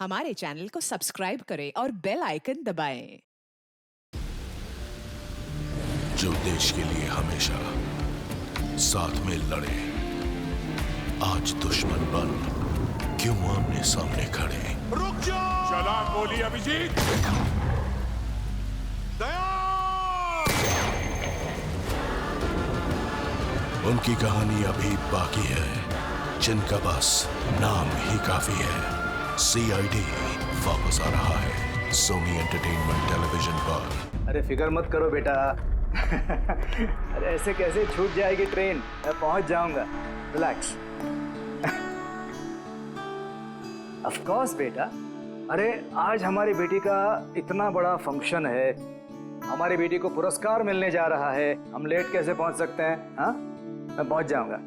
हमारे चैनल को सब्सक्राइब करें और बेल आइकन दबाएं। जो देश के लिए हमेशा साथ में लड़े, आज दुश्मन बन क्यों आमने सामने खड़े। रुक जाओ! चला गोली अभिजीत! दया! उनकी कहानी अभी बाकी है, जिनका बस नाम ही काफी है। सीआईडी वापस आ रहा है सोनी एंटरटेनमेंट टेलीविजन पर। अरे फिक्र मत करो बेटा। अरे ऐसे कैसे छूट जाएगी ट्रेन, मैं पहुंच जाऊंगा। रिलैक्स। ऑफ कोर्स बेटा। अरे आज हमारी बेटी का इतना बड़ा फंक्शन है, हमारी बेटी को पुरस्कार मिलने जा रहा है, हम लेट कैसे पहुंच सकते हैं? हाँ, मैं पहुंच जाऊंगा,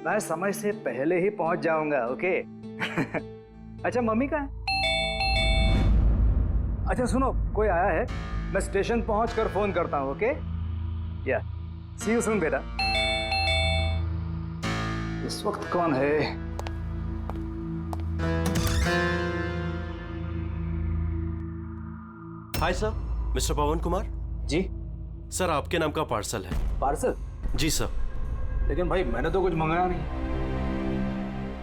मैं समय से पहले ही पहुंच जाऊंगा। ओके। अच्छा मम्मी कहाँ है? अच्छा सुनो, कोई आया है, मैं स्टेशन पहुंचकर फोन करता हूं। ओके, या सी यू सून बेटा। इस वक्त कौन है? हाय सर, मिस्टर पवन कुमार। जी सर आपके नाम का पार्सल है। पार्सल? जी सर। लेकिन भाई मैंने तो कुछ मंगाया नहीं।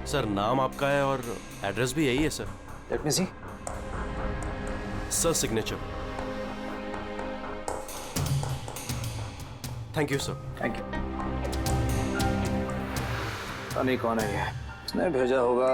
सर नाम आपका है और एड्रेस भी यही है sir. Let me see. Sir signature. Thank you sir. Thank you. पता नहीं कौन है ये, उसने भेजा होगा।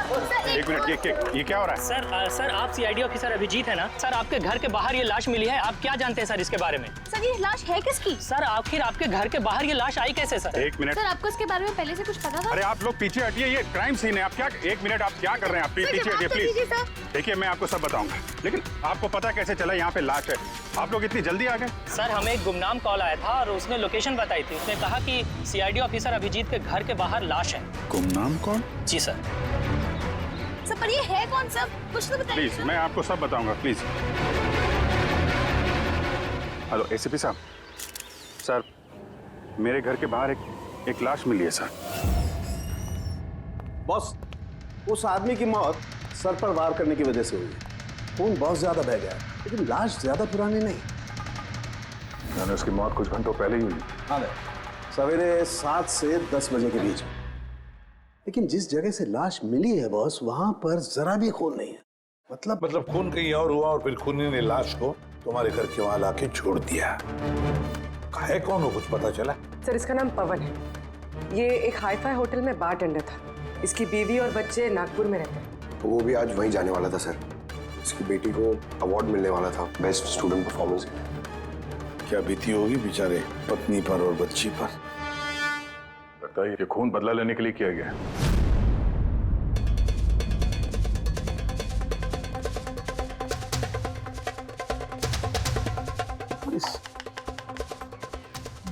एक मिनट, ये क्या हो रहा है? सर आप सीआईडी ऑफिसर अभिजीत है ना? सर आपके घर के बाहर ये लाश मिली है, आप क्या जानते हैं सर इसके बारे में? सर ये लाश है किसकी? सर आखिर आपके घर के बाहर ये लाश आई कैसे सर? एक मिनट। सर आपको इसके बारे में पहले से कुछ पता था? अरे आप लोग पीछे हटिए, ये क्राइम सीन है। आप क्या, एक मिनट, आप क्या कर रहे हैं? आप पीछे हटिए प्लीज। देखिए मैं आपको सब बताऊंगा, लेकिन आपको पता कैसे चला यहाँ पे लाश है? आप लोग इतनी जल्दी आ गए? सर हमें एक गुमनाम कॉल आया था और उसने लोकेशन बताई थी। उसने कहा कि सीआईडी ऑफिसर अभिजीत के घर के बाहर लाश है। गुमनाम कौन? जी सर। सर पर ये है कौन सब? कुछ तो बताइए। प्लीज मैं आपको सब बताऊंगा, प्लीज। हेलो एसीपी साहब। सर मेरे घर के बाहर एक लाश मिली है सर। बॉस, उस आदमी की मौत सर पर वार करने की वजह से हुई है। खून बहुत ज्यादा बह गया, लेकिन लाश ज्यादा पुरानी नहीं। मैंने उसकी मौत कुछ घंटों पहले ही हुई। हाँ, सवेरे 7 से 10 बजे के बीच में। लेकिन जिस जगह से लाश मिली है बॉस, वहां पर जरा भी खून नहीं है। मतलब खून कहीं और हुआ और फिर खूनी ने लाश को तुम्हारे घर के वहां लाके छोड़ दिया। है कौन हो, कुछ पता चला? सर इसका नाम पवन है। ये एक हाईफाई होटल में बारटेंडर था। इसकी बीवी और बच्चे नागपुर में रहते हैं। वो भी आज वहीं जाने वाला था सर। इसकी बेटी को अवार्ड मिलने वाला था बेस्ट स्टूडेंट परफॉर्मेंस। क्या बीती होगी बेचारे पत्नी पर और बच्ची पर। लगता है ये खून बदला लेने के लिए किया गया है।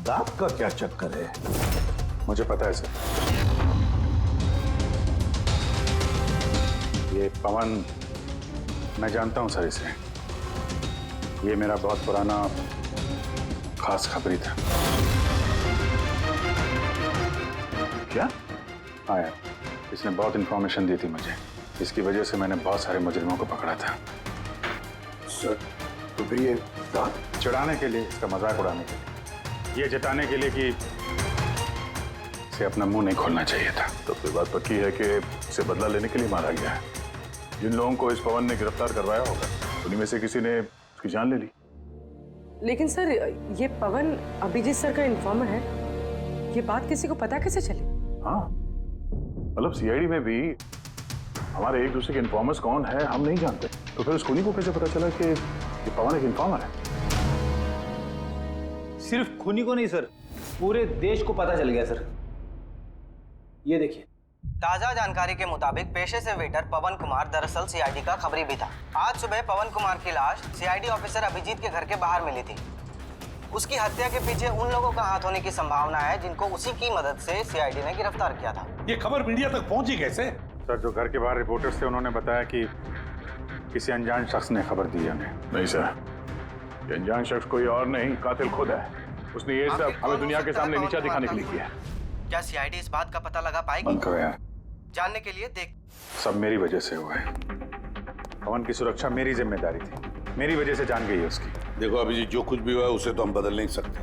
दांत का क्या चक्कर है? मुझे पता है सर। ये पवन, मैं जानता हूं सर इसे। ये मेरा बहुत पुराना खास खबरी था। क्या? हाँ यार, इसने बहुत इंफॉर्मेशन दी थी मुझे। इसकी वजह से मैंने बहुत सारे मुजरिमों को पकड़ा था सर। तो फिर ये दांत चिढ़ाने के लिए, इसका मजाक उड़ाने के लिए, ये जताने के लिए कि इसे अपना मुंह नहीं खोलना चाहिए था। तो फिर बात पक्की है कि इसे बदला लेने के लिए मारा गया है। जिन लोगों को इस पवन ने गिरफ्तार करवाया होगा, उन्हीं में से किसी ने उसकी जान ले ली। लेकिन सर ये पवन अभिजीत सर का इन्फॉर्मर है। ये बात किसी को पता कैसे चली? हाँ, मतलब सीआईडी में भी हमारे एक दूसरे के इन्फॉर्मर्स कौन है हम नहीं जानते। तो फिर उस खूनी को कैसे पता चला कि ये पवन एक इन्फॉर्मर है? सिर्फ खूनी को नहीं सर, पूरे देश को पता चल गया सर। ये देखिए, ताजा जानकारी के मुताबिक पेशे से वेटर पवन कुमार दरअसल सीआईडी का खबरी भी था। आज सुबह पवन कुमार की लाश सीआईडी ऑफिसर अभिजीत के घर के बाहर मिली थी। उसकी हत्या के पीछे उन लोगों का हाथ होने की संभावना है जिनको उसी की मदद से सीआईडी ने गिरफ्तार किया था। ये खबर मीडिया तक पहुंची कैसे? सर जो घर के बाहर रिपोर्टर्स थे उन्होंने बताया कि किसी अनजान शख्स ने खबर दी हमें। नहीं सर, ये अनजान शख्स कोई और नहीं, कातिल खुद है। उसने ये सब हमें दुनिया के सामने नीचा दिखाने के लिए किया। क्या सीआईडी इस बात का पता लगा पाएगी? बंद करो यार। जानने के लिए देख। सब मेरी वजह से हुआ है। पवन की सुरक्षा मेरी जिम्मेदारी थी, मेरी वजह से जान गई है उसकी। देखो अभी जो कुछ भी हुआ है उसे तो हम बदल नहीं सकते,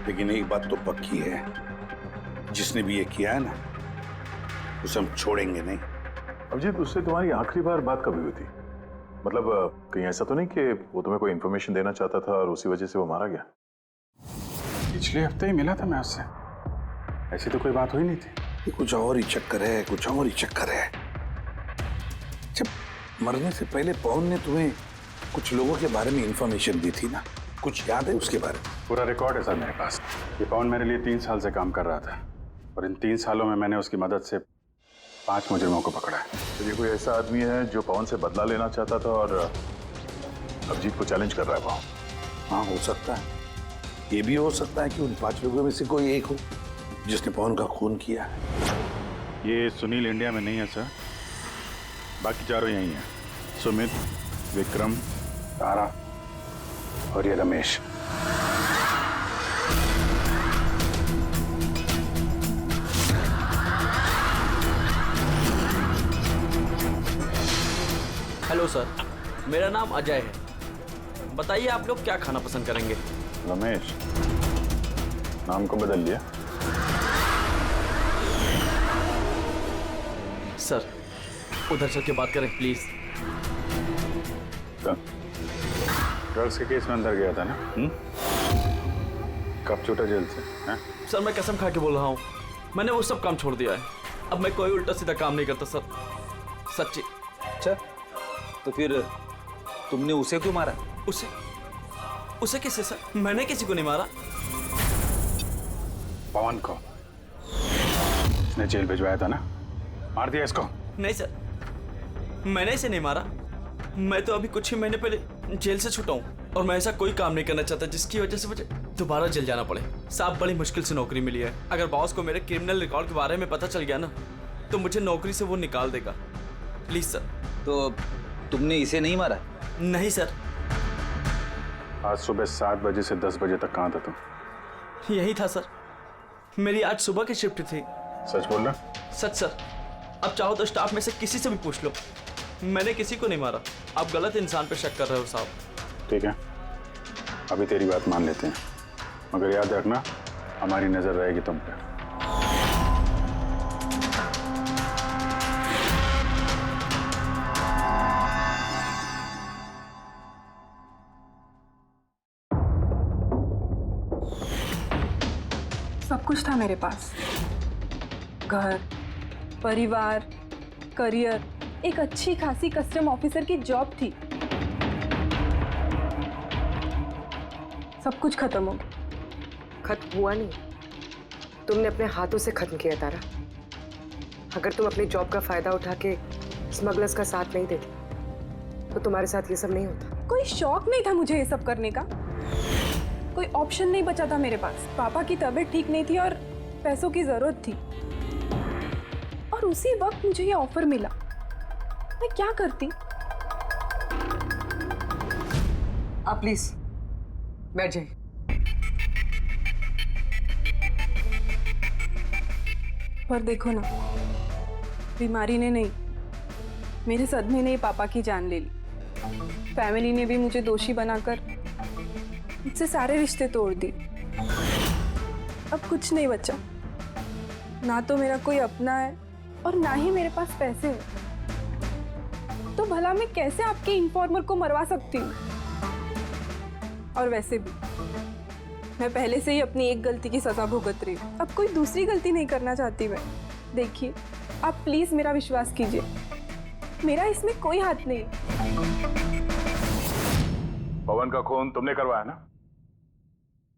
लेकिन एक बात तो पक्की है, जिसने भी ये किया है ना, उसे हम छोड़ेंगे नहीं। अभिजीत, उससे तुम्हारी आखिरी बार बात कभी हुई थी? मतलब कहीं ऐसा तो नहीं कि वो तुम्हें कोई इन्फॉर्मेशन देना चाहता था और उसी वजह से वो मारा गया? पिछले हफ्ते ही मिला था मैं उससे, ऐसी तो कोई बात हुई नहीं थी। ये कुछ और ही चक्कर है, कुछ और ही चक्कर है। जब मरने से पहले पवन ने तुम्हें कुछ लोगों के बारे में इंफॉर्मेशन दी थी ना, कुछ याद है उसके बारे में? पूरा रिकॉर्ड है सर मेरे पास। ये पवन मेरे लिए 3 साल से काम कर रहा था और इन 3 सालों में मैंने उसकी मदद से 5 मुजरिमों को पकड़ा है। तो ये कोई ऐसा आदमी है जो पवन से बदला लेना चाहता था और अभिजीत को चैलेंज कर रहा है वहाँ? हाँ, हो सकता है। ये भी हो सकता है कि उन 5 लोगों में से कोई एक हो जिसने पवन का खून किया है। ये सुनील इंडिया में नहीं है सर, बाकी चारों यही हैं। सुमित, विक्रम, तारा और ये रमेश। हेलो सर, मेरा नाम अजय है। बताइए आप लोग क्या खाना पसंद करेंगे? रमेश, नाम को बदल लिया? सर उधर चल के बात करें प्लीज। ड्रग्स के केस में अंदर गया था ना? कब छूटा जेल से? सर मैं कसम खा के बोल रहा हूँ, मैंने वो सब काम छोड़ दिया है। अब मैं कोई उल्टा सीधा काम नहीं करता सर, सच्ची। अच्छा, तो फिर तुमने उसे क्यों मारा? उसे किसे सर? मैंने किसी को नहीं मारा। पवन को इसने जेल भिजवाया था ना, मार दिया इसको? नहीं सर, मैंने इसे नहीं मारा। मैं तो अभी कुछ ही महीने पहले जेल से छूटा हूँ और मैं ऐसा कोई काम नहीं करना चाहता जिसकी वजह से मुझे दोबारा जेल जाना पड़े। साहब, बड़ी मुश्किल से नौकरी मिली है। अगर बॉस को मेरे क्रिमिनल रिकॉर्ड के बारे में पता चल गया ना तो मुझे नौकरी से वो निकाल देगा। Please sir. तो तुमने इसे नहीं मारा? नहीं सर। आज सुबह 7 बजे से 10 बजे तक कहाँ था तुम? यही था सर, मेरी आज सुबह की शिफ्ट थी। सच बोल रहा? सच सर। अब चाहो तो स्टाफ में से किसी से भी पूछ लो, मैंने किसी को नहीं मारा। आप गलत इंसान पे शक कर रहे हो साहब। ठीक है, अभी तेरी बात मान लेते हैं, मगर याद रखना हमारी नजर रहेगी तुम पे। सब कुछ था मेरे पास, घर, परिवार, करियर, एक अच्छी खासी कस्टम ऑफिसर की जॉब थी। सब कुछ खत्म हो गया। खत्म हुआ नहीं, तुमने अपने हाथों से खत्म किया तारा। अगर तुम अपनी जॉब का फायदा उठा के स्मगलर्स का साथ नहीं देती तो तुम्हारे साथ ये सब नहीं होता। कोई शौक नहीं था मुझे ये सब करने का, कोई ऑप्शन नहीं बचा था मेरे पास। पापा की तबीयत ठीक नहीं थी और पैसों की जरूरत थी, और उसी वक्त मुझे ये ऑफर मिला। मैं क्या करती? आप प्लीज बैठ जाइए। पर देखो ना, बीमारी ने नहीं, मेरे सदमे ने ही पापा की जान ले ली। फैमिली ने भी मुझे दोषी बनाकर मुझसे सारे रिश्ते तोड़ दिए। अब कुछ नहीं बचा, ना तो मेरा कोई अपना है और ना ही मेरे पास पैसे हैं। तो भला मैं कैसे आपके इन्फॉर्मर को मरवा सकती हूँ? और वैसे भी मैं पहले से ही अपनी एक गलती की सजा भुगत रही हूँ, अब कोई दूसरी गलती नहीं करना चाहती मैं। देखिए, आप प्लीज मेरा विश्वास कीजिए, मेरा इसमें कोई हाथ नहीं। पवन का खून तुमने करवाया ना?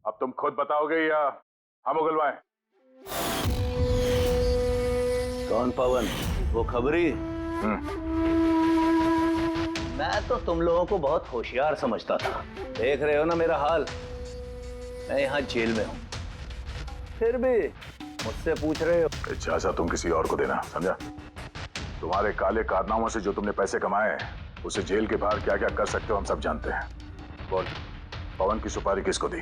अब तुम खुद बताओगे या हम उगलवाएं? कौन पवन? वो खबरी? मैं तो तुम लोगों को बहुत होशियार समझता था। देख रहे हो ना मेरा हाल, मैं यहाँ जेल में हूँ, फिर भी मुझसे पूछ रहे हो। इजाजत तुम किसी और को देना, समझा? तुम्हारे काले कारनामों से जो तुमने पैसे कमाए हैं उसे जेल के बाहर क्या क्या कर सकते हो हम सब जानते हैं। बोल, पवन की सुपारी किसको दी?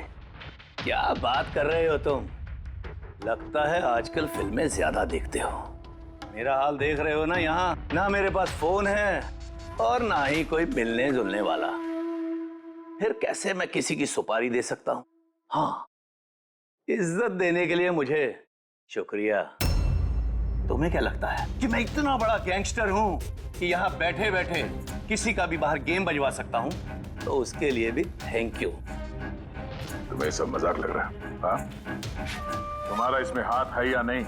क्या बात कर रहे हो तुम? लगता है आजकल फिल्में ज्यादा देखते हो। मेरा हाल देख रहे हो ना, यहाँ ना मेरे पास फोन है और ना ही कोई मिलने जुलने वाला। फिर कैसे मैं किसी की सुपारी दे सकता हूँ? हाँ, इज्जत देने के लिए मुझे शुक्रिया। तुम्हें क्या लगता है कि मैं इतना बड़ा गैंगस्टर हूँ कि यहाँ बैठे बैठे किसी का भी बाहर गेम बजवा सकता हूँ? तो उसके लिए भी थैंक यू। तुम्हें सब मजाक लग रहा है? हाँ? तुम्हारा इसमें हाथ है या नहीं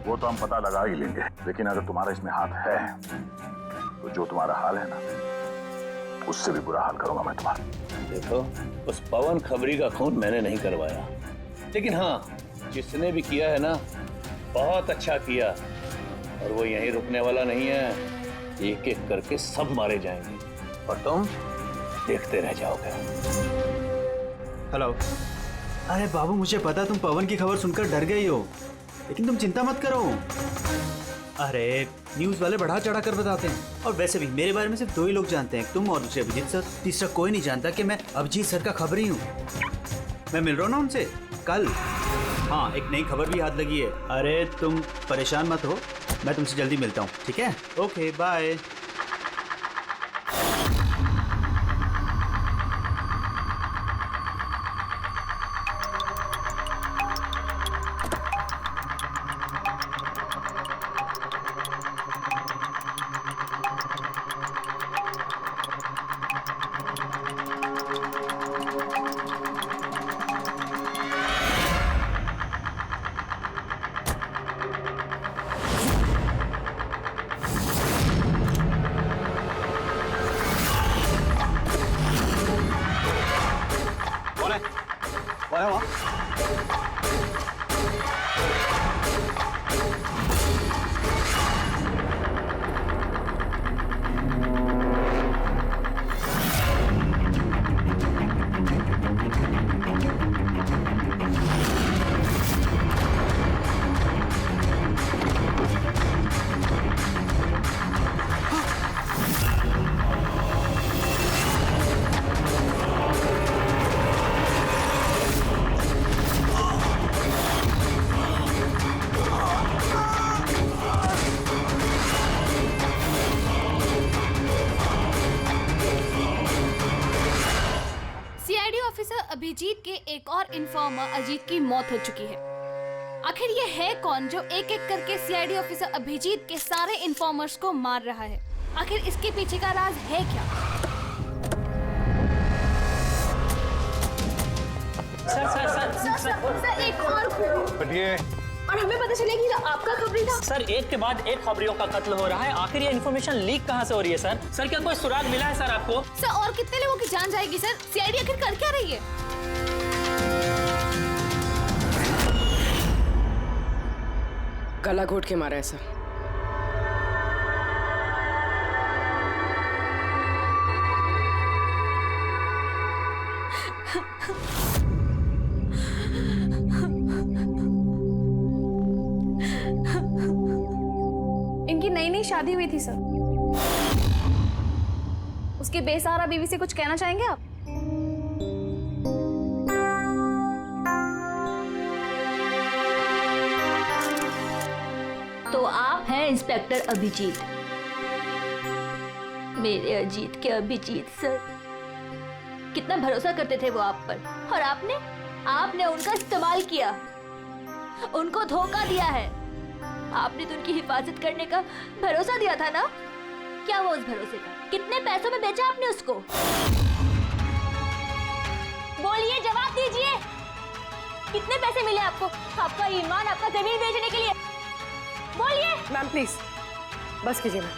वो तो हम पता लगा ही लेंगे, लेकिन अगर तुम्हारा इसमें हाथ है तो जो तुम्हारा हाल है ना, उससे भी बुरा हाल करूंगा मैं तुम्हारा। देखो, उस पवन खबरी का खून मैंने नहीं करवाया, लेकिन हाँ, जिसने भी किया है ना, बहुत अच्छा किया। और वो यहीं रुकने वाला नहीं है, एक एक करके सब मारे जाएंगे और तुम देखते रह जाओगे। हेलो। अरे बाबू, मुझे पता तुम पवन की खबर सुनकर डर गई हो, लेकिन तुम चिंता मत करो। अरे न्यूज़ वाले बढ़ा चढ़ा कर बताते हैं, और वैसे भी मेरे बारे में सिर्फ 2 ही लोग जानते हैं, तुम और दूसरे अभिजीत सर। तीसरा कोई नहीं जानता कि मैं अभिजीत सर का खबरी हूँ। मैं मिल रहा हूँ ना उनसे कल। हाँ, एक नई खबर भी याद लगी है। अरे तुम परेशान मत हो, मैं तुमसे जल्दी मिलता हूँ, ठीक है? Okay, bye. अभिजीत के एक और इन्फॉर्मर अजीत की मौत हो चुकी है। आखिर ये है कौन जो एक एक करके सीआईडी ऑफिसर अभिजीत के सारे इन्फॉर्मर्स को मार रहा है? आखिर इसके पीछे का राज है क्या? सर एक और हमें पता चलेगी कि आपका खबरी था। सर एक के बाद एक खबरियों का कत्ल हो रहा है, आखिर ये इन्फॉर्मेशन लीक कहाँ से हो रही है सर? सर क्या कोई सुराग मिला है सर आपको? सर और कितने लोगों की जान जाएगी सर? सीआईडी आखिर कर क्या रही है? गला घोट के मारा है सर। इनकी नई नई शादी हुई थी सर। उसके बेसहारा बीवी से कुछ कहना चाहेंगे आप? तो आप हैं इंस्पेक्टर अभिजीत, मेरे अजीत के अभिजीत सर। कितना भरोसा करते थे वो आप पर, और आपने उनका इस्तेमाल किया, उनको धोखा दिया है। आपने तो उनकी हिफाजत करने का भरोसा दिया था ना? क्या वो उस भरोसे का? कितने पैसों में बेचा आपने उसको? बोलिए, जवाब दीजिए। कितने पैसे मिले आपको? आपका ईमान, आपका जमीन बेचने के लिए? बोलिए। मैम प्लीज बस कीजिए मैम।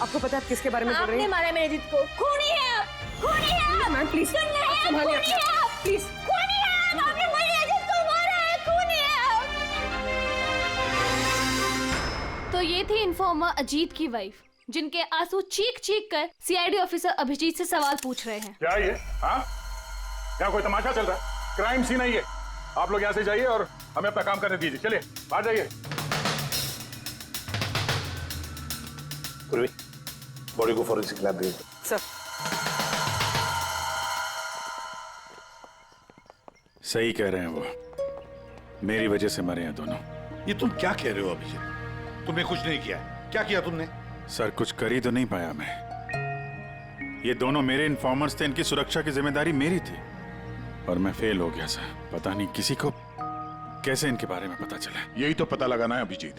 आपको पता है आप किसके बारे में बोल रही हैं? आपने मारा मेरे अजीत को। खूनी है आप, खूनी है आप। मैम प्लीज सुन रहे हैं? खूनी है आप, प्लीज। खूनी है आप। आपने मेरे अजीत को मारा है, खूनी है आप। तो ये थी इन्फॉर्मर अजीत की वाइफ, जिनके आंसू चीख चीख कर सीआईडी ऑफिसर अभिजीत से सवाल पूछ रहे हैं। क्या ये? हाँ, यहाँ कोई तमाशा चल रहा है? क्राइम सीन है ये। आप लोग यहाँ से जाइए और हमें अपना काम करने दीजिए। चलिए बाहर जाइए। बॉडी को फॉरेंसिक लैब भेज दो। सर सही कह रहे हैं वो, मेरी वजह से मरे हैं दोनों। ये तुम क्या कह रहे हो अभिजीत? तुमने कुछ नहीं किया। क्या किया तुमने? सर कुछ कर ही तो नहीं पाया मैं। ये दोनों मेरे इन्फॉर्मर्स थे, इनकी सुरक्षा की जिम्मेदारी मेरी थी और मैं फेल हो गया सर। पता नहीं किसी को कैसे इनके बारे में पता चला। यही तो पता लगाना है अभिजीत।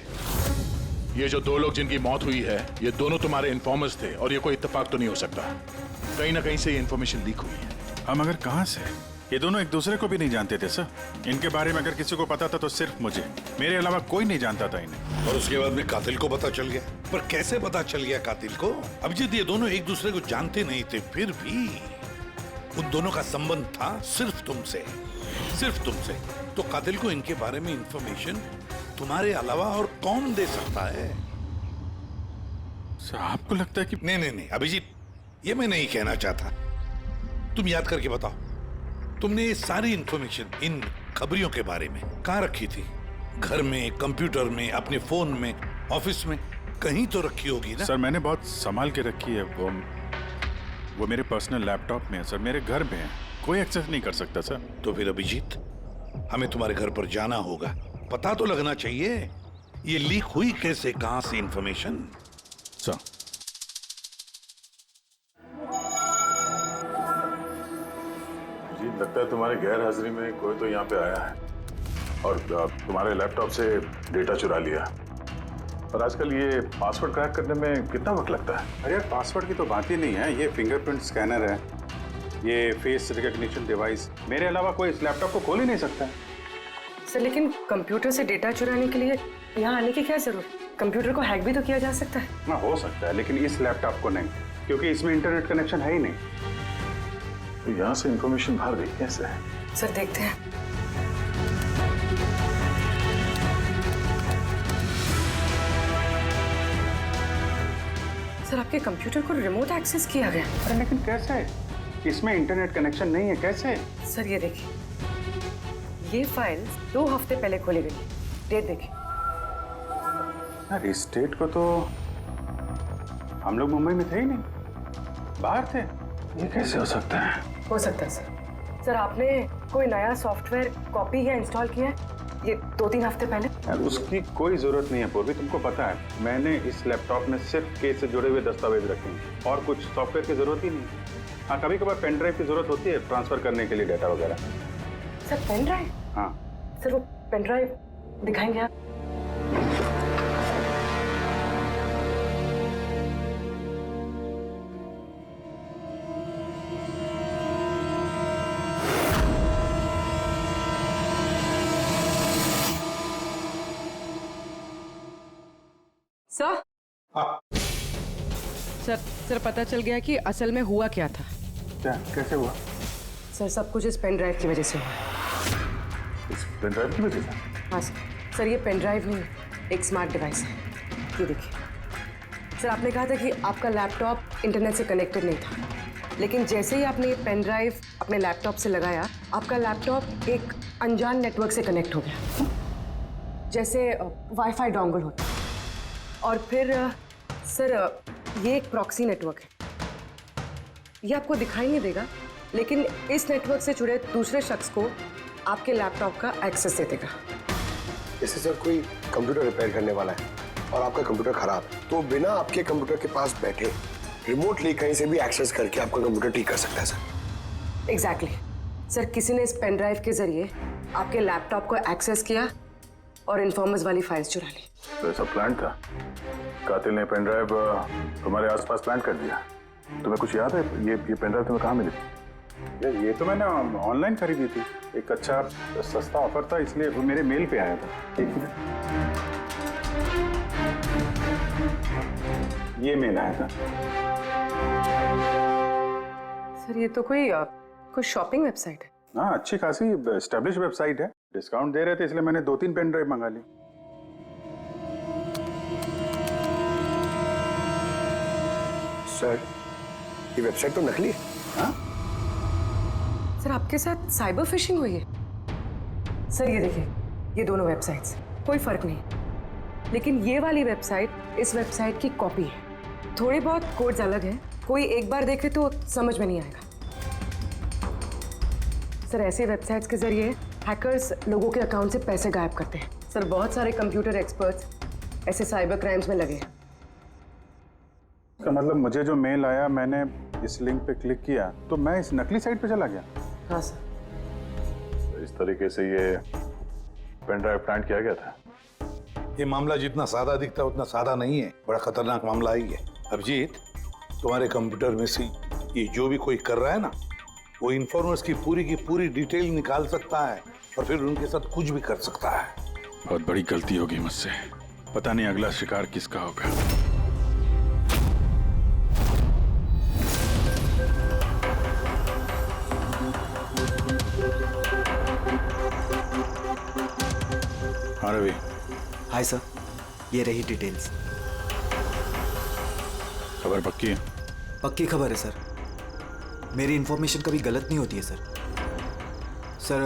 ये जो दो लोग जिनकी मौत हुई है, ये दोनों तुम्हारे इन्फॉर्मर्स थे और ये कोई इत्तेफाक तो नहीं हो सकता। कहीं ना कहीं से ये इन्फॉर्मेशन लीक हुई है। हम अगर कहां से? ये दोनों एक दूसरे को भी नहीं जानते थे सर। इनके बारे में अगर किसी को पता था तो सिर्फ मुझे, मेरे अलावा कोई नहीं जानता था इन्हें। और उसके बाद में कातिल को पता चल गया। पर कैसे पता चल गया कातिल को? अभिजीत ये दोनों एक दूसरे को जानते नहीं थे, फिर भी उन दोनों का संबंध था सिर्फ तुमसे, सिर्फ तुमसे। तो कातिल को इनके बारे में इंफॉर्मेशन तुम्हारे अलावा और कौन दे सकता है? सर आपको लगता है कि नहीं अभिजीत, ये मैं नहीं कहना चाहता। तुम याद करके बताओ, तुमने ये सारी इंफॉर्मेशन इन खबरियों के बारे में कहाँ रखी थी? घर में, कंप्यूटर में, अपने फोन में, ऑफिस में, कहीं तो रखी होगी ना? सर मैंने बहुत संभाल के रखी है। वो मेरे पर्सनल लैपटॉप में है सर, मेरे घर में है, कोई एक्सेस नहीं कर सकता सर। तो फिर अभिजीत हमें तुम्हारे घर पर जाना होगा, पता तो लगना चाहिए ये लीक हुई कैसे, कहां से इंफॉर्मेशन। सर लगता है तुम्हारे गैर हाजिरी में कोई तो यहाँ पे आया है और तुम्हारे लैपटॉप से डेटा चुरा लिया। और आजकल ये पासवर्ड क्रैक करने में कितना वक्त लगता है? अरे यार पासवर्ड की तो बात ही नहीं है। ये फिंगरप्रिंट स्कैनर है, ये फेस रिकग्निशन डिवाइस, मेरे अलावा कोई इस लैपटॉप को खोल ही नहीं सकता है। सर लेकिन कंप्यूटर से डेटा चुराने के लिए यहाँ आने की क्या जरूरत? कंप्यूटर को हैक भी तो किया जा सकता है। हाँ हो सकता है, लेकिन इस लैपटॉप को नहीं, क्योंकि इसमें इंटरनेट कनेक्शन है ही नहीं। तो यहाँ से इंफॉर्मेशन बाहर गई कैसे है? सर देखते हैं। सर आपके कंप्यूटर को रिमोट एक्सेस किया गया। अरे लेकिन कैसे? इसमें इंटरनेट कनेक्शन नहीं है, कैसे? सर ये देखिए, ये फाइल 2 हफ्ते पहले खोली गई। डेट देखिए। यार इस डेट को तो हम लोग मुंबई में थे ही नहीं, बाहर थे। ये कैसे हो सकता है? हो सकता है सर। सर आपने कोई नया सॉफ्टवेयर कॉपी या इंस्टॉल किया है ये 2-3 हफ्ते पहले? यार उसकी कोई जरूरत नहीं है पूर्वी, तुमको पता है मैंने इस लैपटॉप में सिर्फ केस से जुड़े हुए दस्तावेज रखे हैं और कुछ सॉफ्टवेयर की जरूरत ही नहीं। हाँ कभी कभार पेन ड्राइव की जरूरत होती है ट्रांसफर करने के लिए डाटा वगैरह। Sir pen drive? हाँ सर वो पेन ड्राइव दिखाएंगे आप? सर सर पता चल गया कि असल में हुआ क्या था। क्या कैसे हुआ? सर सब कुछ इस पेन ड्राइव की वजह से हुआ। इस पेन ड्राइव की वजह से? हाँ सर ये पेन ड्राइव नहीं, एक स्मार्ट डिवाइस है। ये देखिए सर, आपने कहा था कि आपका लैपटॉप इंटरनेट से कनेक्टेड नहीं था, लेकिन जैसे ही आपने ये पेन ड्राइव अपने लैपटॉप से लगाया, आपका लैपटॉप एक अनजान नेटवर्क से कनेक्ट हो गया, जैसे वाईफाई डोंगल होता। और फिर सर ये एक प्रॉक्सी नेटवर्क है। ये आपको दिखाई नहीं देगा, लेकिन इस नेटवर्क से जुड़े दूसरे शख्स को आपके लैपटॉप का एक्सेस दे देगा। जैसे सर कोई कंप्यूटर रिपेयर करने वाला है और आपका कंप्यूटर खराब है, तो बिना आपके कंप्यूटर के पास बैठे रिमोटली कहीं से भी एक्सेस करके आपका कंप्यूटर ठीक कर सकता है सर। एग्जैक्टली सर, किसी ने इस पेन ड्राइव के जरिए आपके लैपटॉप को एक्सेस किया और इन्फॉर्मर्स वाली फाइल्स चुरा ली। तो ऐसा प्लान था? कातिल ने पेन ड्राइव तुम्हारे आसपास प्लान कर दिया। तुम्हें कुछ याद है ये पेन ड्राइव तुम्हें कहाँ मिली थी? ये तो मैंने ऑनलाइन खरीदी थी, एक अच्छा सस्ता ऑफर था, इसलिए वो मेरे मेल पे आया था। एक मिनट, ये मेल आया था। सर ये तो कोई शॉपिंग वेबसाइट है। हाँ अच्छी खासी एस्टेब्लिश वेबसाइट है, डिस्काउंट दे रहे थे इसलिए मैंने 2-3 पेन ड्राइव मंगा ली। सर ये वेबसाइट तो नकली है। हाँ? सर आपके साथ साइबर फिशिंग हुई है? सर ये देखिए, ये दोनों वेबसाइट्स, कोई फर्क नहीं, लेकिन ये वाली वेबसाइट इस वेबसाइट की कॉपी है। थोड़े बहुत कोड्स अलग हैं, कोई एक बार देखे तो समझ में नहीं आएगा। सर ऐसे वेबसाइट्स के जरिए हैकर्स लोगों के अकाउंट से पैसे गायब करते हैं। सर बहुत सारे कंप्यूटर एक्सपर्ट्स ऐसे साइबर क्राइम्स में लगे हैं। इसका मतलब मुझे जो मेल आया, मैंने इस लिंक पे क्लिक किया तो मैं इस नकली साइट पे चला गया। हाँ सर। तो इस तरीके से ये पेन ड्राइव प्लान किया गया था। ये मामला जितना सादा दिखता है उतना सादा नहीं है, बड़ा खतरनाक मामला ही है। अभिजीत, तुम्हारे कंप्यूटर में से ये जो भी कोई कर रहा है ना, वो इन्फॉर्मर्स की पूरी डिटेल निकाल सकता है और फिर उनके साथ कुछ भी कर सकता है। बहुत बड़ी गलती होगी मुझसे, पता नहीं अगला शिकार किसका होगा। हाँ रवि। हाय सर, ये रही डिटेल्स। खबर पक्की है? पक्की खबर है सर, मेरी इन्फॉर्मेशन कभी गलत नहीं होती है सर। सर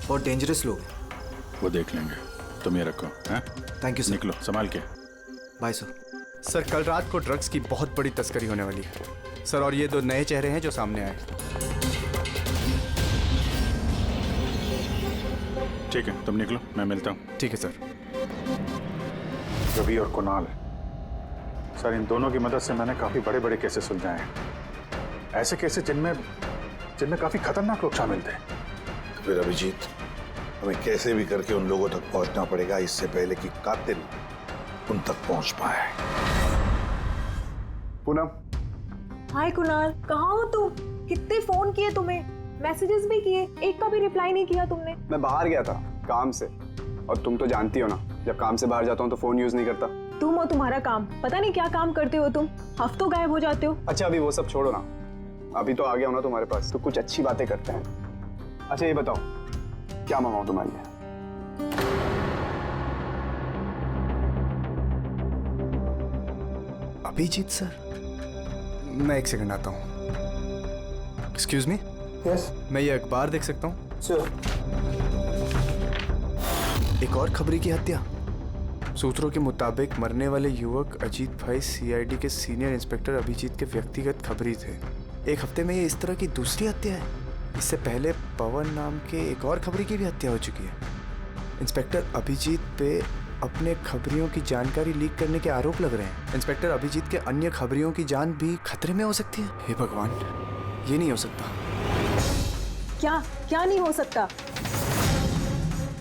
बहुत डेंजरस लोग हैं। वो देख लेंगे, तुम ये रखो। हैं? Thank you sir. निकलो, संभाल के। Bye sir. सर कल रात को ड्रग्स की बहुत बड़ी तस्करी होने वाली है सर, और ये 2 नए चेहरे हैं जो सामने आए। ठीक है, तुम निकलो, मैं मिलता हूँ। ठीक है सर। रवि और कुणाल, सर इन दोनों की मदद से मैंने काफी बड़े केसेस सुलझाए हैं। ऐसे केसेस जिनमें काफी खतरनाक लोग शामिल थे। तो फिर अभिजीत, हमें कैसे भी करके उन लोगों तक पहुंचना पड़ेगा इससे पहले कि कातिल उन तक पहुंच पाए। पूनम। हाय कुणाल, कहाँ हो तुम? कितने फोन किए तुम्हें, मैसेजेस भी किए, एक का भी रिप्लाई नहीं किया तुमने। मैं बाहर गया था काम से, और तुम तो जानती हो ना, जब काम से बाहर जाता हूँ तो फोन यूज नहीं करता। तुम और तुम्हारा काम, पता नहीं क्या काम करते हो तुम, हफ्तों गायब हो जाते हो। अच्छा अभी वो सब छोड़ो ना, अभी तो आ गया हो ना तुम्हारे पास, तो कुछ अच्छी बातें करते हैं। अच्छा ये बताओ, क्या मंगाऊं तुम्हारे लिए? अभिजीत सर, मैं 1 सेकंड आता हूँ। Excuse me. यस। मैं ये अखबार देख सकता हूँ? सर। एक और खबरी की हत्या। सूत्रों के मुताबिक मरने वाले युवक अजीत भाई सीआईडी के सीनियर इंस्पेक्टर अभिजीत के व्यक्तिगत खबरी थे। एक हफ्ते में ये इस तरह की दूसरी हत्या है। इससे पहले पवन नाम के एक और खबरी की भी हत्या हो चुकी है। इंस्पेक्टर अभिजीत पे अपने खबरियों की जानकारी लीक करने के आरोप लग रहे हैं। इंस्पेक्टर अभिजीत के अन्य खबरियों की जान भी खतरे में हो सकती है। हे भगवान, ये नहीं हो सकता। क्या क्या नहीं हो सकता?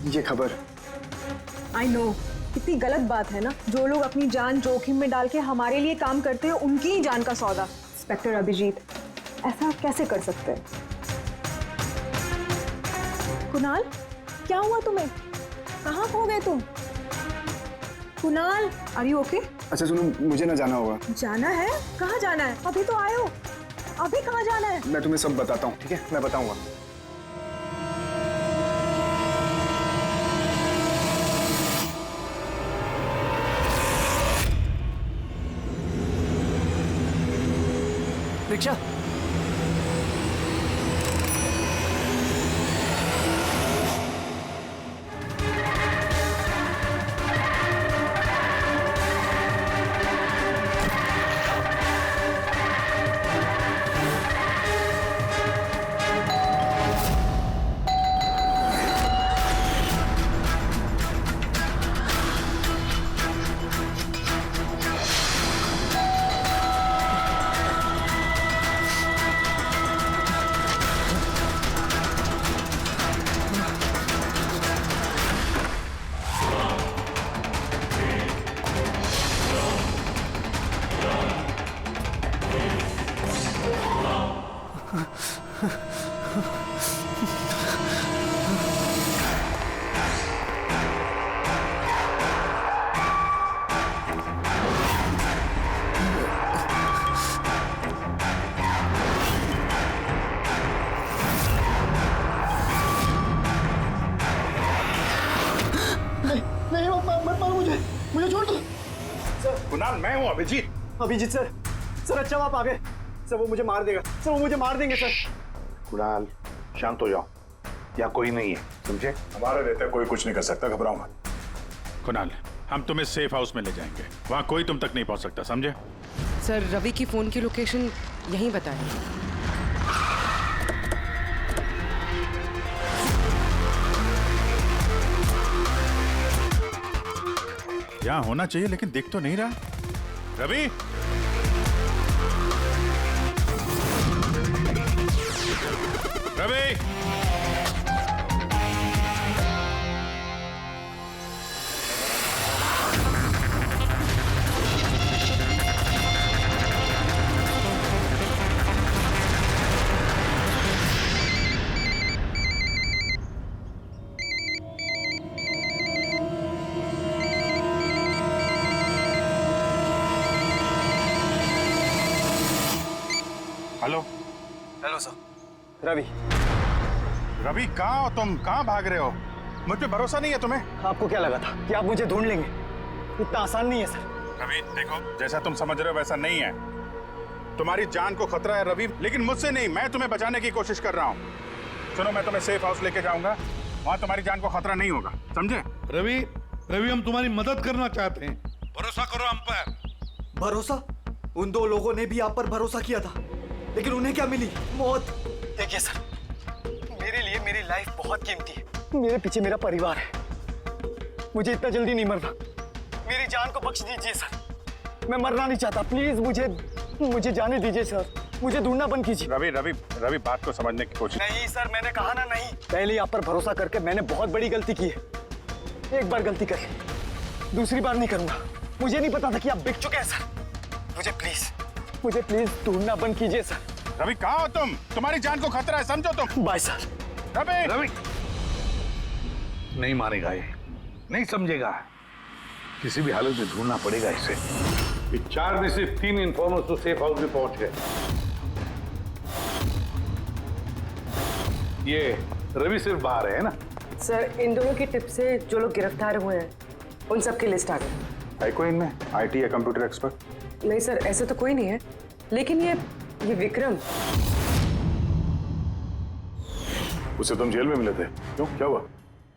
ये खबर आई नो, कितनी गलत बात है ना। जो लोग अपनी जान जोखिम में डाल के हमारे लिए काम करते हैं, उनकी ही जान का सौदा। इंस्पेक्टर अभिजीत ऐसा कैसे कर सकते हैं? कुणाल, क्या हुआ तुम्हें? कहाँ खो गए तुम? Kunal, are you okay? अच्छा सुनो, मुझे ना जाना होगा। जाना है? कहाँ जाना है? अभी तो आए हो, अभी कहाँ जाना है? मैं तुम्हें सब बताता हूँ, ठीक है? मैं बताऊंगा। रिक्शा, मुझे छोड़ दो सर। कुणाल, मैं हूँ अभिजीत। अभिजीत सर, सर अच्छा आप आ गए। सर वो मुझे मार देगा, सर वो मुझे मार देंगे सर। कुणाल, शांत हो जाओ, या कोई नहीं है, समझे? हमारे रहते कोई कुछ नहीं कर सकता, घबराओ मत। कुणाल, हम तुम्हें सेफ हाउस में ले जाएंगे, वहाँ कोई तुम तक नहीं पहुँच सकता, समझे? सर रवि की फोन की लोकेशन यहीं बताएं। यहाँ होना चाहिए लेकिन दिख तो नहीं रहा। Ravi, Ravi, hello. Hello sir. Ravi. Ravi, कहाँ हो तुम? कहाँ भाग रहे हो? मुझ पे भरोसा नहीं है तुम्हें? आपको क्या लगा था कि आप मुझे ढूंढ लेंगे? इतना आसान नहीं है सर। रवि देखो, जैसा तुम समझ रहे हो वैसा नहीं है। तुम्हारी जान को खतरा है रवि, लेकिन मुझसे नहीं, मैं तुम्हें बचाने की कोशिश कर रहा हूँ। सुनो, मैं तुम्हें सेफ हाउस लेके जाऊंगा, वहाँ तुम्हारी जान को खतरा नहीं होगा, समझे? रवि, रवि हम तुम्हारी मदद करना चाहते हैं, भरोसा करो हम पर। भरोसा? उन दो लोगों ने भी आप पर भरोसा किया था, लेकिन उन्हें क्या मिली? मौत। देखिए सर, मेरे लिए मेरी लाइफ बहुत कीमती है। मेरे पीछे मेरा परिवार है, मुझे इतना जल्दी नहीं मरना। मेरी जान को बख्श दीजिए सर, मैं मरना नहीं चाहता। प्लीज मुझे जाने दीजिए सर, मुझे ढूंढना बंद कीजिए। रवि रवि रवि, बात को समझने की कोशिश। नहीं सर, मैंने कहा ना नहीं। पहले आप पर भरोसा करके मैंने बहुत बड़ी गलती की है। एक बार गलती करी, दूसरी बार नहीं करूंगा। मुझे नहीं पता था कि आप बिक चुके हैं सर। मुझे प्लीज ढूंढना बंद कीजिए सर। रवि, कहाँ हो तुम? तुम्हारी जान को खतरा है, समझो तुम। Bye sir. रवि, रवि नहीं मारेगा ये, नहीं समझेगा। किसी भी हालत में ढूंढना पड़ेगा इसे। 4 में से 3 इन्फॉर्मर्स तो सेफ हाउस में पहुंच गए। ये रवि सिर्फ बाहर है ना? सर इन दोनों की टिप से जो लोग गिरफ्तार हुए हैं उन सब की लिस्ट आ गई। है कोई इनमें IT या कंप्यूटर एक्सपर्ट? नहीं सर, ऐसे तो कोई नहीं है, लेकिन ये विक्रम, उसे तुम जेल में मिले थे, क्यों, क्या हुआ?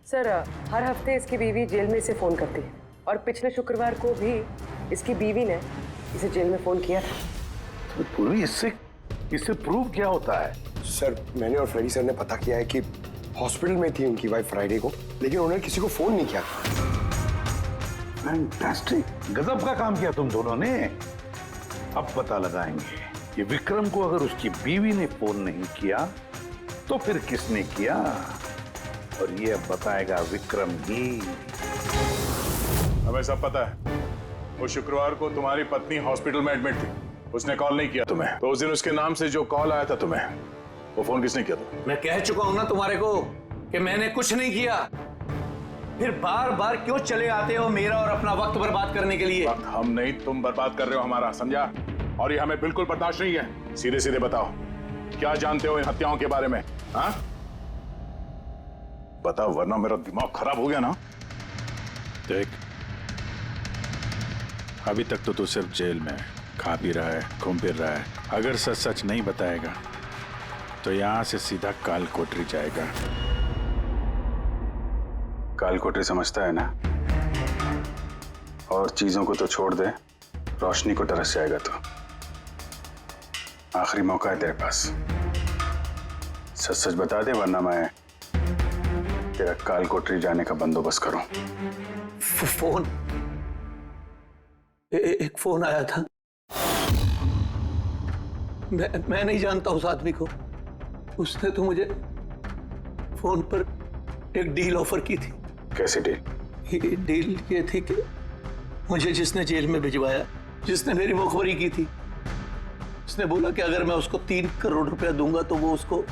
सर हर हफ्ते इसकी बीवी जेल में इसे फोन करती है, और पिछले शुक्रवार को भी इसकी बीवी ने इसे जेल में फोन किया था। तो पूरी इससे प्रूव क्या होता है? सर मैंने और फ्रेडी सर ने पता किया है कि हॉस्पिटल में थी उनकी वाइफ फ्राइडे को, लेकिन उन्होंने किसी को फोन नहीं किया। फैंटास्टिक, गजब का काम किया तुम दोनों ने। अब पता लगाएंगे कि विक्रम को अगर उसकी बीवी ने फोन नहीं किया तो फिर किसने किया, और ये अब बताएगा विक्रम ही। हमें सब पता है, वो शुक्रवार को तुम्हारी पत्नी हॉस्पिटल में एडमिट थी, उसने कॉल नहीं किया तुम्हें। तो उस दिन उसके नाम से जो कॉल आया था तुम्हें, वो फोन किसने किया था? मैं कह चुका हूं ना तुम्हारे को कि मैंने कुछ नहीं किया। फिर बार बार क्यों चले आते हो मेरा और अपना वक्त बर्बाद करने के लिए? वक्त हम नहीं, तुम बर्बाद कर रहे हो हमारा, समझा? और ये हमें बिल्कुल बर्दाश्त नहीं है। सीधे सीधे बताओ, क्या जानते हो इन हत्याओं के बारे में? हाँ बताओ, वरना मेरा दिमाग खराब हो गया ना। देख, अभी तक तो तू सिर्फ जेल में खा पी रहा है, घूम फिर रहा है। अगर सच सच नहीं बताएगा तो यहां से सीधा काल कोठरी जाएगा। काल कोठरी समझता है ना? और चीजों को तो छोड़ दे, रोशनी को तरस जाएगा तो। आखिरी मौका है तेरे पास, सच सच बता दे, वरना मैं तेरा काल कोठरी जाने का बंदोबस्त करूं। फोन, एक फोन आया था। मैं नहीं जानता उस आदमी को। उसने तो मुझे फोन पर एक डील ऑफर की थी। कैसी डील? ये डील ये थी कि मुझे जिसने जेल में भिजवाया, जिसने मेरी मुखबरी की थी, उसने बोला कि अगर मैं उसको 3 करोड़ रुपया दूंगा तो वो उसको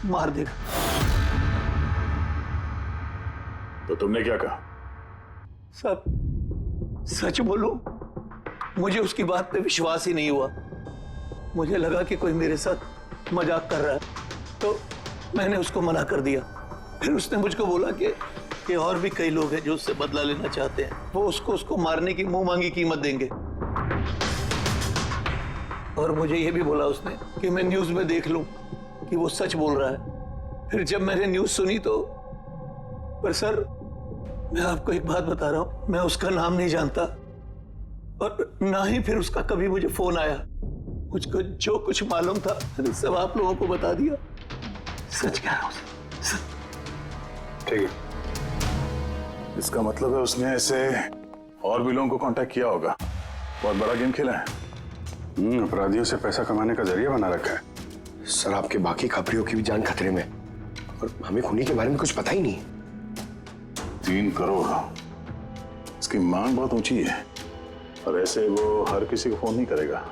मार देगा। तो तुमने क्या कहा? सब सच बोलूं, मुझे उसकी बात पे विश्वास ही नहीं हुआ। मुझे लगा कि कोई मेरे साथ मजाक कर रहा है, तो मैंने उसको मना कर दिया। फिर उसने मुझको बोला कि और भी कई लोग हैं जो उससे बदला लेना चाहते हैं, वो उसको मारने की मुंह मांगी कीमत देंगे। और मुझे ये भी बोला उसने कि मैं न्यूज में देख लूं कि वो सच बोल रहा है। फिर जब मैंने न्यूज सुनी तो, पर सर मैं आपको एक बात बता रहा हूं, मैं उसका नाम नहीं जानता और ना ही फिर उसका कभी मुझे फोन आया। मुझको जो कुछ मालूम था सब आप लोगों को बता दिया। सच कह रहा हूं। ठीक है, इसका मतलब है उसने ऐसे और भी लोगों को कांटेक्ट किया होगा, बहुत बड़ा गेम खेला है। अपराधियों से पैसा कमाने का जरिया बना रखा है। सर आपके बाकी खबरियों की भी जान खतरे में, और हमें खूनी के बारे में कुछ पता ही नहीं। 3 करोड़, इसकी मांग बहुत ऊंची है। और ऐसे वो हर किसी को फोन नहीं करेगा,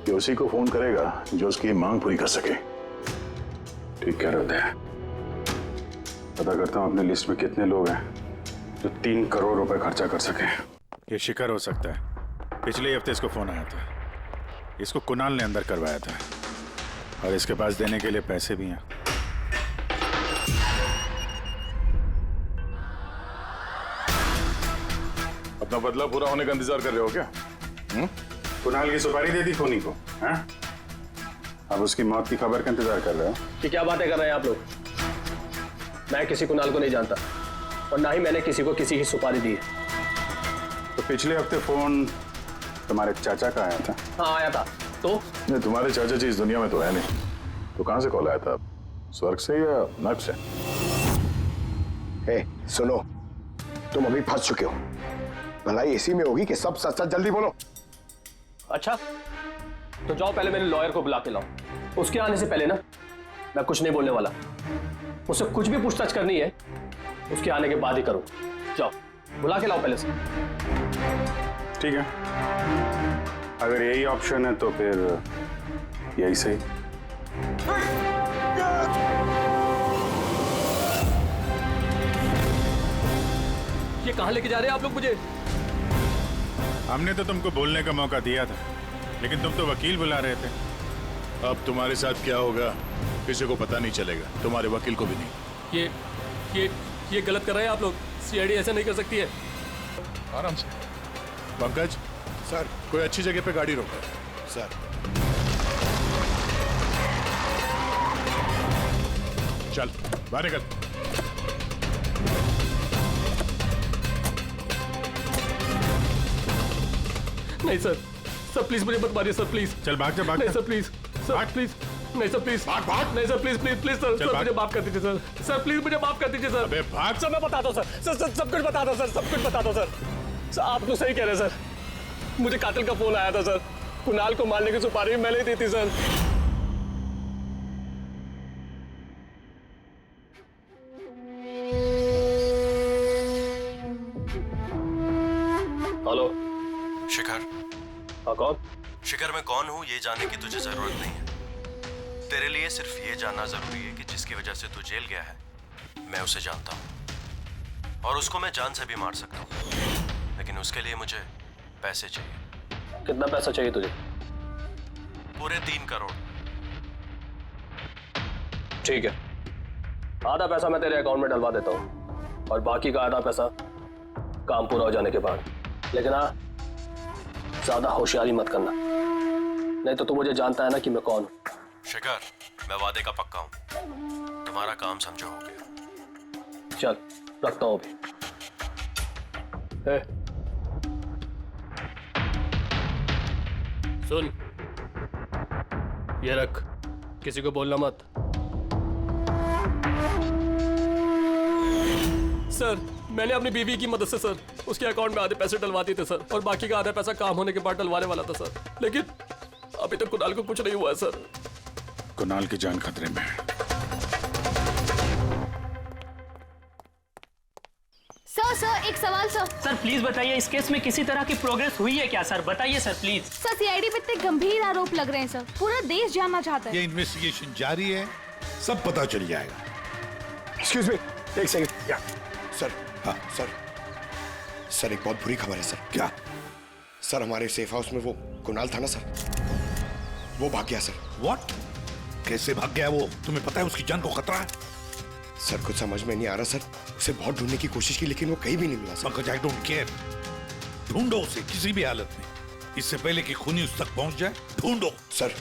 कि उसी को फोन करेगा जो उसकी मांग पूरी कर सके। ठीक कह रहे हैं। पता करता हूँ अपने लिस्ट में कितने लोग हैं जो 3 करोड़ रुपए खर्चा कर सके। ये शिखर हो सकता है। पिछले हफ्ते इसको फोन आया था, इसको कुणाल ने अंदर करवाया था, और इसके पास देने के लिए पैसे भी हैं। अपना बदला पूरा होने का इंतजार कर रहे हो क्या? कुणाल की सुपारी दे दी खूनी को, हैं? अब उसकी मौत की खबर का इंतजार कर रहे हो? कि क्या बातें कर रहे हैं आप लोग? मैं किसी कुणाल को नहीं जानता, और ना ही मैंने किसी को किसी की सुपारी दी है। तो पिछले हफ्ते फोन तुम्हारे चाचा का आया था? हाँ आया था। तो नहीं, तुम्हारे चाचा जी इस दुनिया में तो है नहीं, तो कहां से कॉल आया था? स्वर्ग से या नर्क से? सुनो, तुम अभी फंस चुके हो। भलाई इसी में होगी कि सब सच सच जल्दी बोलो। अच्छा, तो जाओ पहले मेरे लॉयर को बुला के लाओ। उसके आने से पहले ना मैं कुछ नहीं बोलने वाला। मुझसे कुछ भी पूछताछ करनी है उसके आने के बाद ही करो। जाओ बुला के लाओ पहले से। ठीक है, अगर यही ऑप्शन है तो फिर यही सही। ये कहां लेके जा रहे हैं आप लोग मुझे? हमने तो तुमको बोलने का मौका दिया था, लेकिन तुम तो वकील बुला रहे थे। अब तुम्हारे साथ क्या होगा किसी को पता नहीं चलेगा, तुम्हारे वकील को भी नहीं। ये गलत कर रहे हैं आप लोग। सीआईडी ऐसा नहीं कर सकती है। आराम से। पंकज सर, कोई अच्छी जगह पे गाड़ी रोको सर। चल बाहर निकल। नहीं सर, सर प्लीज मुझे मत मारिए सर, प्लीज। चल भाग जा, भाग नहीं जा। Sir please, sir please. नहीं सर प्लीज भाग भाग। नहीं sir please please please sir चल, सर भाग। मुझे माफ कर दीजिए सर सर प्लीज मुझे माफ कर दीजिए सर। अबे भाग। सर मैं बताता हूँ सर सब कुछ बता दो सर सब कुछ बता दो सर आप तो सही कह रहे हैं सर। मुझे कातिल का फोन आया था सर। कुणाल को मारने की सुपारी मैंने ही दी थी सर। हेलो शिखर। हाँ कौन? शिखर मैं कौन हूँ ये जानने की तुझे जरूरत नहीं है। तेरे लिए सिर्फ ये जानना जरूरी है कि जिसकी वजह से तू जेल गया है मैं उसे जानता हूँ और उसको मैं जान से भी मार सकता हूँ, लेकिन उसके लिए मुझे पैसे चाहिए। कितना पैसा चाहिए तुझे? पूरे 3 करोड़। ठीक है, आधा पैसा मैं तेरे अकाउंट में डलवा देता हूँ और बाकी का आधा पैसा काम पूरा हो जाने के बाद। लेकिन हाँ, ज्यादा होशियारी मत करना, नहीं तो तू मुझे जानता है ना कि मैं कौन हूं। शिखर मैं वादे का पक्का हूँ, तुम्हारा काम समझो हो गया। चल रखता हूँ अभी। सुन, ये रख, किसी को बोलना मत। सर मैंने अपनी बीवी की मदद से सर उसके अकाउंट में आधे पैसे डलवा दिए थे सर और बाकी का आधा पैसा काम होने के बाद डलवाने वाला था सर, लेकिन अभी तक कुणाल को कुछ नहीं हुआ है सर। कुणाल की जान खतरे में है। सर एक सवाल सर। सर प्लीज बताइए, इस केस में किसी तरह की प्रोग्रेस हुई है क्या सर? बताइए सर प्लीज। सर सीआईडी पे इतने गंभीर आरोप लग रहे हैं सर, पूरा देश जानना चाहता है। ये इन्वेस्टिगेशन जारी है, सब पता चल जाएगा। एक्सक्यूज मी, एक सेकंड। या सर। हाँ सर एक बहुत बुरी खबर है सर। क्या? सर हमारे सेफ हाउस में वो कुणाल था ना सर, वो भाग गया सर। व्हाट? कैसे भाग गया वो? तुम्हें पता है उसकी जान को खतरा है? सर कुछ समझ में नहीं आ रहा सर, उसे बहुत ढूंढने की कोशिश की लेकिन वो कहीं भी नहीं मिला sir. Pankaj I don't care, ढूंढो उसे किसी भी हालत में, इससे पहले कि खूनी उस तक पहुंच जाए। ढूंढो sir.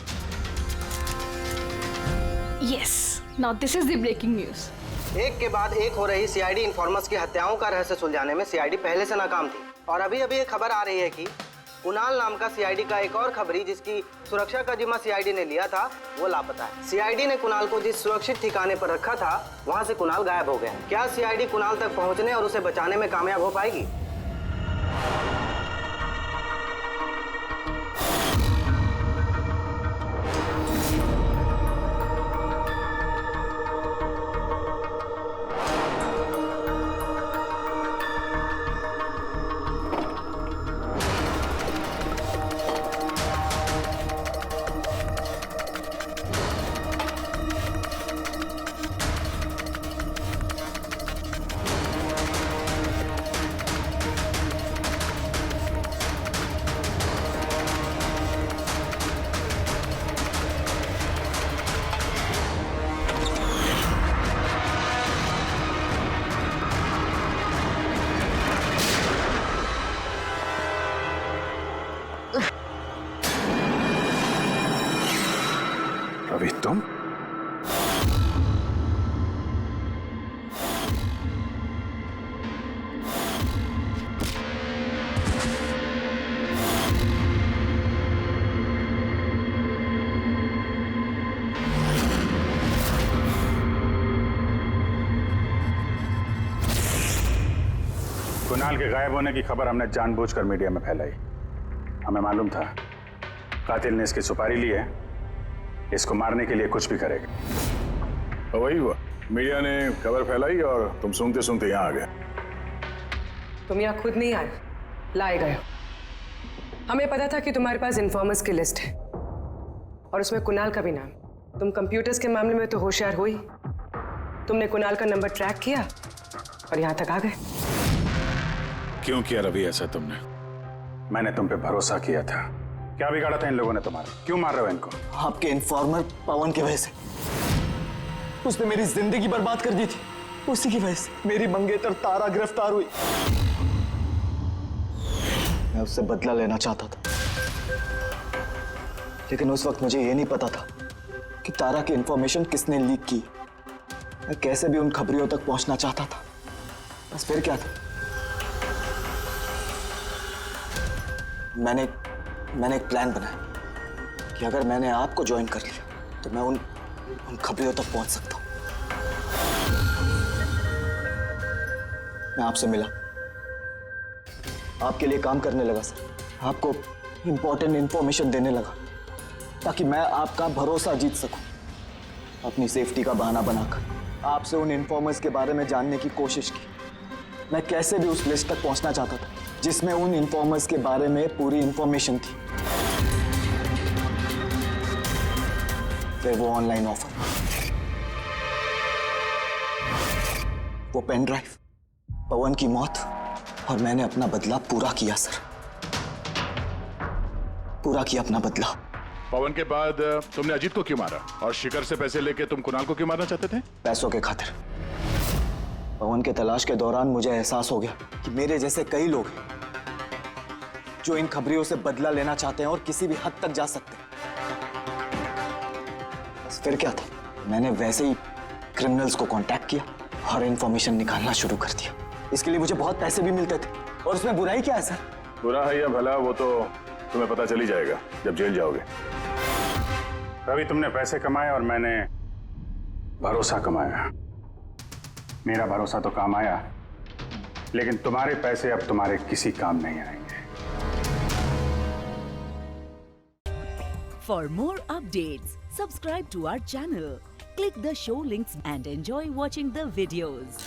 Yes, now this is the breaking news. एक के बाद एक हो रही सीआईडी इन्फॉर्मर्स की हत्याओं का रहस्य सुलझाने में सीआईडी पहले से नाकाम थी और अभी अभी एक खबर आ रही है कि कुणाल नाम का सीआईडी का एक और खबरी जिसकी सुरक्षा का जिम्मा सीआईडी ने लिया था वो लापता है। सीआईडी ने कुणाल को जिस सुरक्षित ठिकाने पर रखा था वहां से कुणाल गायब हो गया। क्या सीआईडी कुणाल तक पहुंचने और उसे बचाने में कामयाब हो पाएगी? अभी तुम? कुणाल के गायब होने की खबर हमने जानबूझकर मीडिया में फैलाई। हमें मालूम था कातिल ने इसकी सुपारी ली है, इसको मारने के लिए कुछ भी करेगा। वही हुआ, मीडिया ने खबर फैलाई और तुम सुनते सुनते यहाँ आ गए। तुम यहाँ खुद नहीं आए, लाए गए। हमें पता था कि तुम्हारे पास इन्फॉर्मर्स की लिस्ट है और उसमें कुणाल का भी नाम। तुम कंप्यूटर्स के मामले में तो होशियार हो ही, तुमने कुणाल का नंबर ट्रैक किया और यहाँ तक आ गए। क्यों किया रवि ऐसा तुमने? मैंने तुम पे भरोसा किया था। क्या बिगाड़ा था इन लोगों ने तुम्हारा? क्यों मार रहे हो इनको? आपके इन्फॉर्मर पवन की वजह से। उसने मेरी जिंदगी बर्बाद कर दी थी, उसी की वजह से मेरी मंगेतर तारा गिरफ्तार हुई। मैं उससे बदला लेना चाहता था, लेकिन उस वक्त मुझे ये नहीं पता था कि तारा की इंफॉर्मेशन किसने लीक की। मैं कैसे भी उन खबरियों तक पहुंचना चाहता था, बस फिर क्या था, मैंने एक प्लान बनाया कि अगर मैंने आपको ज्वाइन कर लिया तो मैं उन खबरियों तक पहुंच सकता हूं। मैं आपसे मिला, आपके लिए काम करने लगा सर, आपको इंपॉर्टेंट इंफॉर्मेशन देने लगा ताकि मैं आपका भरोसा जीत सकूं। अपनी सेफ्टी का बहाना बनाकर आपसे उन इन्फॉर्मर्स के बारे में जानने की कोशिश की। मैं कैसे भी उस लिस्ट तक पहुंचना चाहता था जिसमें उन इन्फॉर्मर्स के बारे में पूरी इंफॉर्मेशन थी। फिर वो ऑनलाइन ऑफर, वो पेन ड्राइव, पवन की मौत, और मैंने अपना बदला पूरा किया सर, पूरा किया अपना बदला। पवन के बाद तुमने अजीत को क्यों मारा और शिखर से पैसे लेके तुम कुणाल को क्यों मारना चाहते थे? पैसों के खातिर। पवन के तलाश के दौरान मुझे एहसास हो गया कि मेरे जैसे कई लोग हैं जो इन खबरियों से बदला लेना चाहते हैं और किसी भी हद तक जा सकते हैं। बस फिर क्या था, मैंने वैसे ही क्रिमिनल्स को कांटेक्ट किया और इंफॉर्मेशन निकालना शुरू कर दिया। इसके लिए मुझे बहुत पैसे भी मिलते थे, और उसमें बुराई क्या है सर? बुरा है या भला वो तो तुम्हें पता चल ही जाएगा जब जेल जाओगे। रवि, तुमने पैसे कमाए और मैंने भरोसा कमाया। मेरा भरोसा तो काम आया, लेकिन तुम्हारे पैसे अब तुम्हारे किसी काम नहीं आएंगे। For more updates, subscribe to our channel, click the show links and enjoy watching the videos.